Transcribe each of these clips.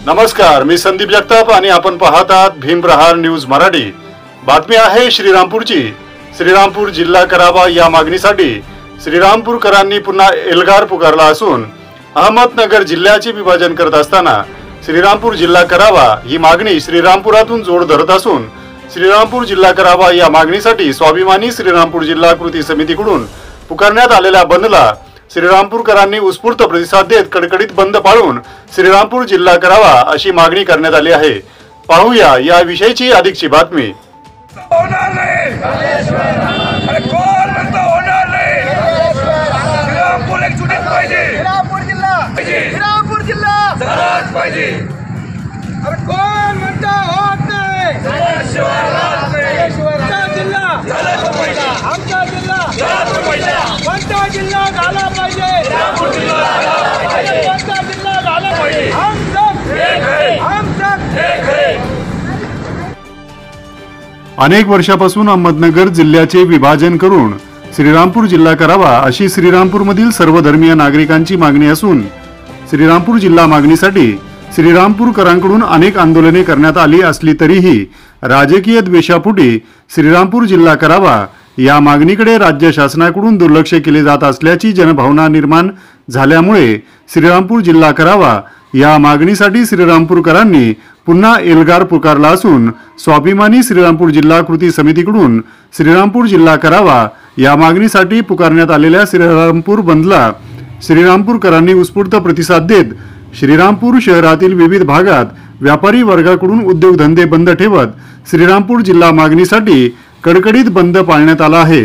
नमस्कार, मी संदीप जगताप आणि आपण पाहत आहात भीमप्रहार न्यूज मराठी। बातमी आहे श्रीरामपूरची। श्रीरामपूर जिल्हा करावा या मागणीसाठी श्रीरामपूरकरांनी पुन्हा एल्गार पुकारला असून अहमदनगर जिल्ह्याचे विभाजन करत असताना श्रीरामपूर जिल्हा करावा ही मागणी श्रीरामपुरातून जोड धरत असून श्रीरामपूर जिल्हा करावा या मागणीसाठी स्वाभिमानी श्रीरामपूर जिल्हा कृती समितीकडून पुकारण्यात आलेल्या बंदला श्रीरामपूरकरांनी उत्स्फूर्त प्रतिसाद देत कडकडीत बंद पाळून श्रीरामपूर जिल्हा करावा अशी मागणी करण्यात आली आहे। पाहूया या विषयीची अधिकची बातमी। अनेक वर्षापासून अहमदनगर जिल्ह्याचे विभाजन करून श्रीरामपूर जिल्हा करावा अशी श्रीरामपूरमधील सर्व धर्मीय नागरिकांची मागणी असून श्रीरामपूर जिल्हा मागणीसाठी श्रीरामपूरकरांकडून अनेक आंदोलने करण्यात आली असली तरीही राजकीय द्वेषापोटी श्रीरामपूर जिल्हा करावा या मागणीकडे राज्य शासनाकडून दुर्लक्ष केले जात असल्याची जनभावना निर्माण झाल्यामुळे श्रीरामपूर जिल्हा करावा या मागणीसाठी श्रीरामपूरकरांनी पुन्हा एल्गार पुकारला असून स्वाभिमानी श्रीरामपूर जिल्हा कृती समितीकडून श्रीरामपूर जिल्हा करावा या मागणीसाठी पुकारण्यात आलेल्या श्रीरामपूर बंदला श्रीरामपूरकरांनी उत्स्फूर्त प्रतिसाद देत श्रीरामपूर शहरातील विविध भागात व्यापारी वर्गाकडून उद्योगधंदे बंद ठेवत श्रीरामपूर जिल्हा मागणीसाठी कडकडीत बंद पाळण्यात आला आहे।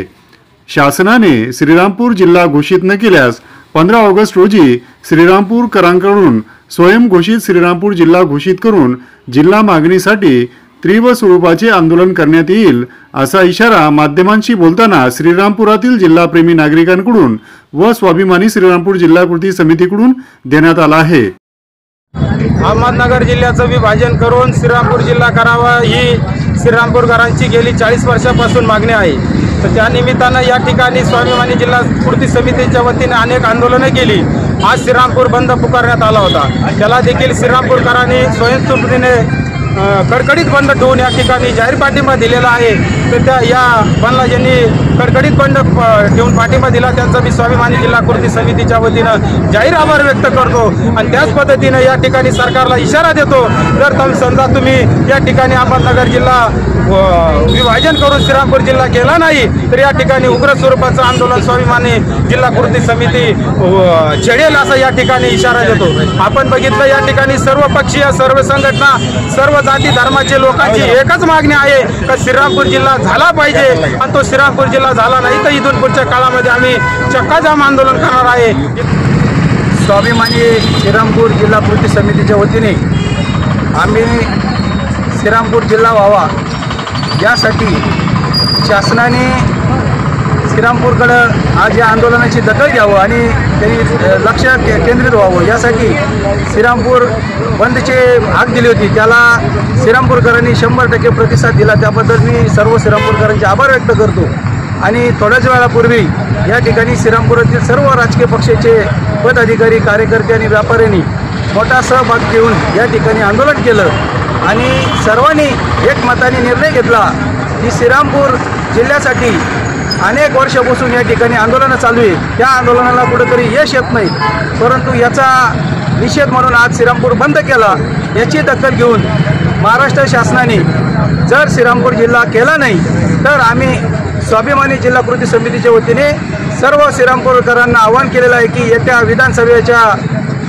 शासनाने श्रीरामपूर जिल्हा घोषित न केल्यास 15 ऑगस्ट रोजी श्रीरामपूरकरांकडून स्वयंघोषित श्रीरामपूर जिल्हा घोषित करून जिल्हा मागणीसाठी तीव्र स्वरूपाचे आंदोलन करण्यात येईल असा इशारा माध्यमांशी बोलताना श्रीरामपुरातील जिल्हाप्रेमी नागरिकांकडून व स्वाभिमानी श्रीरामपूर जिल्हा कृती समितीकडून देण्यात आला आहे। अहमदनगर जिल्ह्याचं विभाजन करून श्रीरामपूर जिल्हा करावा ही श्रीरामपूरकरांची गेली 40 वर्षापासून मागणी आहे। तर त्या निमित्तानं या ठिकाणी स्वाभिमानी जिल्हा कृती समितीच्या वतीने अनेक आंदोलने केली। आज श्रीरामपूर बंद पुकारण्यात आला होता, त्याला देखील श्रीरामपूरकरांनी स्वयंस्फूर्तीने कडकडीत बंद ठेवून या ठिकाणी जाहीर पाठिंबा दिलेला आहे। तर त्या या बंदला ज्यांनी कडकडीत बंद ठेवून पाठिंबा दिला त्यांचा मी स्वाभिमानी जिल्हा कृती समितीच्या वतीनं जाहीर आभार व्यक्त करतो आणि त्याच पद्धतीने या ठिकाणी सरकारला इशारा देतो, जर समजा तुम्ही या ठिकाणी अहमदनगर जिल्हा विभाजन करून श्रीरामपूर जिल्हा केला नाही तर या ठिकाणी उग्र स्वरूपाचं आंदोलन स्वाभिमानी जिल्हा कृती समिती छेडेल असा या ठिकाणी इशारा देतो। आपण बघितलं या ठिकाणी सर्व पक्षीय सर्व संघटना सर्व जाती धर्माचे लोकांची एकच मागणी आहे की श्रीरामपूर जिल्हा झाला पाहिजे आणि तो श्रीरामपूर जिल्हा झाला नाही तर इथून पुढच्या काळामध्ये आम्ही चक्काजाम आंदोलन करणार आहे। स्वाभिमानी श्रीरामपूर जिल्हा कृती समितीच्या वतीने आम्ही श्रीरामपूर जिल्हा व्हावा यासाठी शासनाने श्रीरामपूरकडं आज या आंदोलनाची दखल घ्यावं आणि त्यांनी लक्ष केंद्रित व्हावं यासाठी श्रीरामपूर बंदची हाक दिली होती, त्याला श्रीरामपूरकरांनी 100% प्रतिसाद दिला। त्याबद्दल मी सर्व श्रीरामपूरकरांचे आभार व्यक्त करतो। आणि थोड्याच वेळापूर्वी या ठिकाणी श्रीरामपुरातील सर्व राजकीय पक्षाचे पदाधिकारी कार्यकर्ते आणि व्यापाऱ्यांनी मोठा सहभाग घेऊन या ठिकाणी आंदोलन केलं आणि सर्वांनी एकमताने निर्णय घेतला की श्रीरामपूर जिल्ह्यासाठी अनेक वर्षापासून या ठिकाणी आंदोलनं चालू आहे, त्या आंदोलनाला कुठेतरी यश येत नाही, परंतु याचा निषेध म्हणून आज श्रीरामपूर बंद केला। याची दखल घेऊन महाराष्ट्र शासनाने जर श्रीरामपूर जिल्हा केला नाही तर आम्ही स्वाभिमानी जिल्हा कृती समितीच्या वतीने सर्व श्रीरामपूरकरांना आवाहन केलेलं आहे की येत्या विधानसभेच्या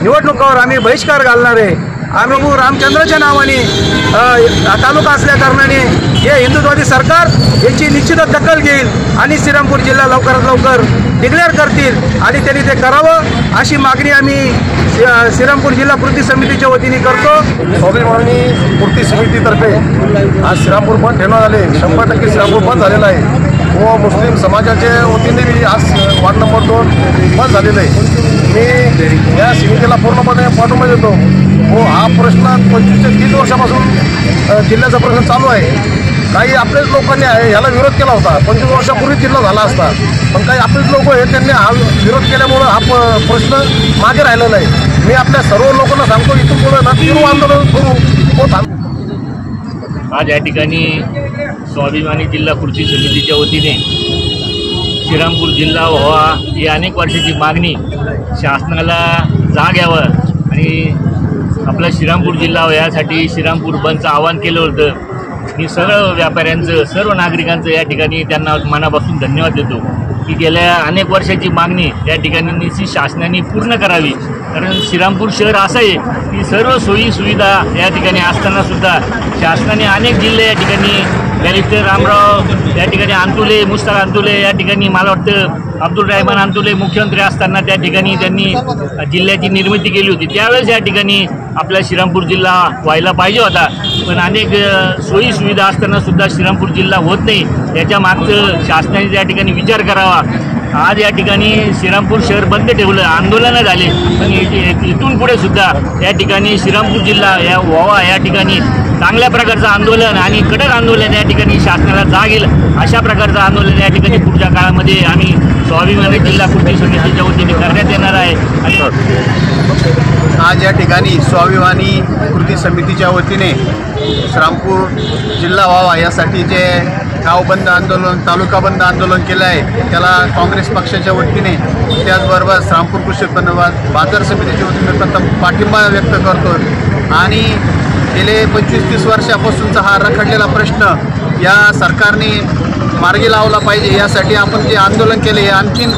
निवडणुकावर आम्ही बहिष्कार घालणार आहे। आम्ही रामचंद्राच्या नावाने तालुका असल्या कारणाने हे हिंदुत्ववादी सरकार याची निश्चितच दखल घेईल आणि श्रीरामपूर जिल्हा लवकरात लवकर डिक्लेअर करतील आणि त्यांनी ते करावं अशी मागणी आम्ही श्रीरामपूर जिल्हा कृती समितीच्या वतीने करतो। स्वाभिमानी कृती समितीतर्फे आज श्रीरामपूर बंद ठेवण्यात आले। 100% श्रीरामपूर बंद झालेला आहे व मुस्लिम समाजाच्या वतीने बी आज वार्ड नंबर 2 बंद झालेलं आहे। मी या समितीला पूर्णपणे पाठिंबा देतो व हा प्रश्न 25 ते 30 वर्षापासून जिल्ह्याचा प्रश्न चालू आहे। काही आपलेच लोकांनी याला विरोध केला होता, 25 वर्षापूर्वी जिल्हा झाला असता, पण काही आपलेच लोक आहेत त्यांनी हा विरोध केल्यामुळं हा प्रश्न मागे राहिलेला आहे। मी आपल्या सर्व लोकांना सांगतो, इथून पुढे ना तीव्र आंदोलन करू. आज या ठिकाणी स्वाभिमानी जिल्हा कृषी समितीच्या वतीने श्रीरामपूर जिल्हा व्हावा ही अनेक वर्षाची मागणी शासनाला जाग यावं आणि आपला श्रीरामपूर जिल्हा यासाठी श्रीरामपूर बंदचं आवाहन केलं होतं. मी सगळं व्यापाऱ्यांचं, सर्व नागरिकांचं या ठिकाणी त्यांना मनापासून धन्यवाद देतो की गेल्या अनेक वर्षाची मागणी त्या ठिकाणी निश्चित शासनाने पूर्ण करावी. कारण श्रीरामपूर शहर असं आहे की सर्व सोयी सुविधा या ठिकाणी असतानासुद्धा शासनाने अनेक जिल्हे या ठिकाणी बॅरिस्टर रामराव या ठिकाणी अंतुले, मुश्ताक अंतुले या ठिकाणी मला वाटतं अब्दुल रहमान अंतुले मुख्यमंत्री असताना त्या ठिकाणी त्यांनी जिल्ह्याची निर्मिती केली होती. त्यावेळेस या ठिकाणी आपला श्रीरामपूर जिल्हा व्हायला पाहिजे होता, पण अनेक सोयी सुविधा असतानासुद्धा श्रीरामपूर जिल्हा होत नाही. याच्या मागचं शासनाने त्या ठिकाणी विचार करावा. आज या ठिकाणी श्रीरामपूर शहर बंद ठेवलं, आंदोलनं झाले, पण इथून पुढे सुद्धा या ठिकाणी श्रीरामपूर जिल्हा या व्हावा या ठिकाणी चांगल्या प्रकारचं आंदोलन आणि कडक आंदोलन या ठिकाणी शासनाला जाग येईल अशा प्रकारचं आंदोलन या ठिकाणी पुढच्या काळामध्ये आम्ही स्वाभिमानी जिल्हा कृषी समितीच्या वतीने करण्यात येणार आहे. आज या ठिकाणी स्वाभिमानी कृती समितीच्या वतीने श्रीरामपूर जिल्हा व्हावा यासाठी जे गाव बंद आंदोलन, तालुका बंद आंदोलन केलं आहे त्याला काँग्रेस पक्षाच्या वतीने, त्याचबरोबर श्रीरामपूर कृषी उत्पन्न बाजार समितीच्या वतीने प्रथम पाठिंबा व्यक्त करतो. आणि गेले 25-30 वर्षापासूनचा हा रखडलेला प्रश्न या सरकारने मार्गी लावला पाहिजे यासाठी आपण जे आंदोलन केले हे आणखीन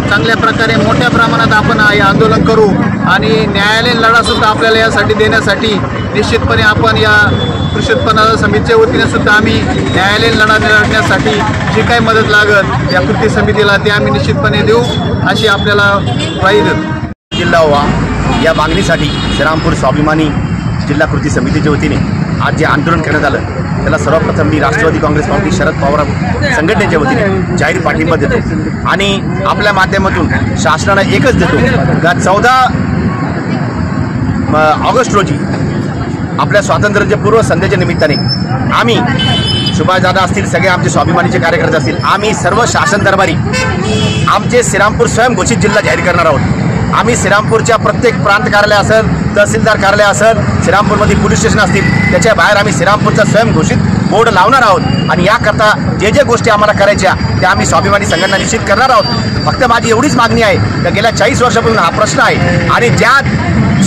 चांगल्या प्रकारे मोठ्या प्रमाणात आपण हे आंदोलन करू आणि न्यायालयीन लढासुद्धा आपल्याला यासाठी देण्यासाठी निश्चितपणे आपण या कृषी उत्पन्न समितीच्या वतीने सुद्धा आम्ही न्यायालयीन लढा लढण्यासाठी जी काही मदत लागेल या कृती समितीला ते आम्ही निश्चितपणे देऊ अशी आपल्याला ग्वाही देतो. जिल्हा व्हावा या मागणीसाठी श्रीरामपूर स्वाभिमानी जिल्हा कृती समितीच्या वतीने आज जे आंदोलन करण्यात आलं त्याला सर्वप्रथम मी राष्ट्रवादी काँग्रेस पार्टी शरद पवार संघटनेच्या वतीने जाहीर पाठिंबा देतो. आणि आपल्या माध्यमातून शासनाला एकच देतो का 14 ऑगस्ट रोजी आपल्या स्वातंत्र्याच्या पूर्व संध्येच्या निमित्ताने आम्ही सुभाषदादा असतील, सगळे आमचे स्वाभिमानीचे कार्यकर्ते असतील, आम्ही सर्व शासन दरबारी आमचे श्रीरामपूर स्वयंघोषित जिल्हा जाहीर करणार आहोत. आम्ही श्रीरामपूरच्या प्रत्येक प्रांत कार्यालय असेल, तहसीलदार कार्यालय असेल, श्रीरामपूरमध्ये पोलीस स्टेशन असतील, त्याच्या बाहेर आम्ही श्रीरामपूरचा स्वयंघोषित बोर्ड लावणार आहोत. आणि याकरता जे जे गोष्टी आम्हाला करायच्या त्या आम्ही स्वाभिमानी संघटना निश्चित करणार आहोत. फक्त माझी एवढीच मागणी आहे तर गेल्या 40 वर्षापासून हा प्रश्न आहे आणि ज्या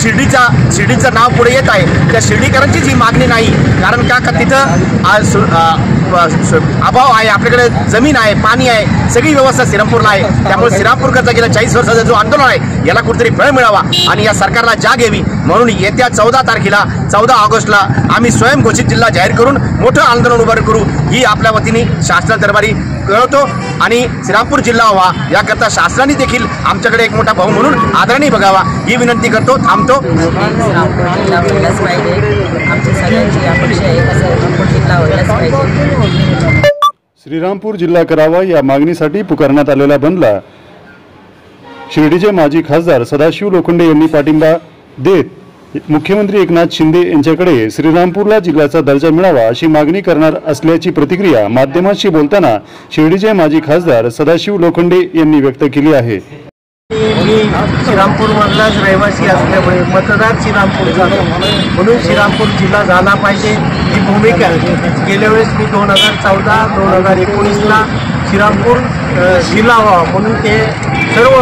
शिर्डीचं नाव पुढे येत आहे त्या शिर्डीकरांचीच ही मागणी नाही. कारण का तिथं अभाव आहे, आपल्याकडे जमीन आहे, पाणी आहे, सगळी व्यवस्था श्रीरामपूरला आहे. त्यामुळे श्रीरामपूरकरता गेल्या 40 वर्षाचा जो आंदोलन आहे याला कुठेतरी फळ मिळावा आणि या सरकारला जाग यावी म्हणून येत्या 14 तारखेला 14 ऑगस्टला आम्ही स्वयंघोषित जिल्हा जाहीर करून मोठं आंदोलन उभं करू ही आपल्या वतीने शासना दरबारी कळवतो. आणि श्रीरामपूर जिल्हा व्हावा याकरता शासनाने देखील आमच्याकडे एक मोठा भाऊ म्हणून आदराने बघावा ही विनंती करतो. थांबतो. श्रीरामपूर जिल्हा करावा या मागणीसाठी पुकारण्यात आलेल्या बंदला शिर्डीचे माजी खासदार सदाशिव लोखंडे यांनी पाठिंबा देत मुख्यमंत्री एकनाथ शिंदे यांच्याकडे श्रीरामपूरला जिल्ह्याचा दर्जा मिळावा अशी मागणी करणार असल्याची प्रतिक्रिया माध्यमांशी बोलताना शिर्डीचे माजी खासदार सदाशिव लोखंडे यांनी व्यक्त केली आहे. मी श्रीरामपूरमधलाच रहिवासी असल्यामुळे मतदार श्रीरामपूरचा म्हणून श्रीरामपूर जिल्हा झाला पाहिजे ही भूमिका गेल्या वेळेस मी 2014-2019ला श्रीरामपूर जिल्हा व्हावा म्हणून ते सर्व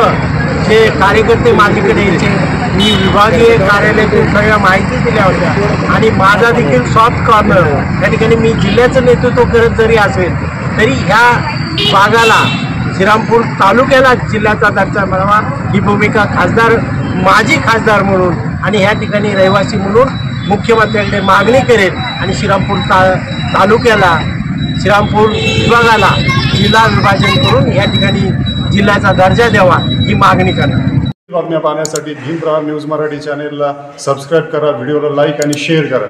जे कार्यकर्ते माझ्याकडे यायचे, मी विभागीय कार्यालयातून सगळ्या माहिती दिल्या होत्या आणि माझा देखील सॉफ्ट कॉर्नर या ठिकाणी मी जिल्ह्याचं नेतृत्व करत जरी असेल तरी ह्या भागाला श्रीरामपूर तालुक्याला जिल्ह्याचा दर्जा मिळावा ही भूमिका खासदार, माजी खासदार म्हणून आणि ह्या ठिकाणी रहिवासी म्हणून मुख्यमंत्र्यांकडे मागणी करेल आणि श्रीरामपूर तालुक्याला, श्रीरामपूर विभागाला जिल्हा विभाजन करून या ठिकाणी जिल्ह्याचा दर्जा द्यावा ही मागणी करणार. बातम्या पाहण्यासाठी भीमप्रहार न्यूज मराठी चॅनेलला सबस्क्राईब करा, व्हिडिओला लाईक आणि शेअर करा.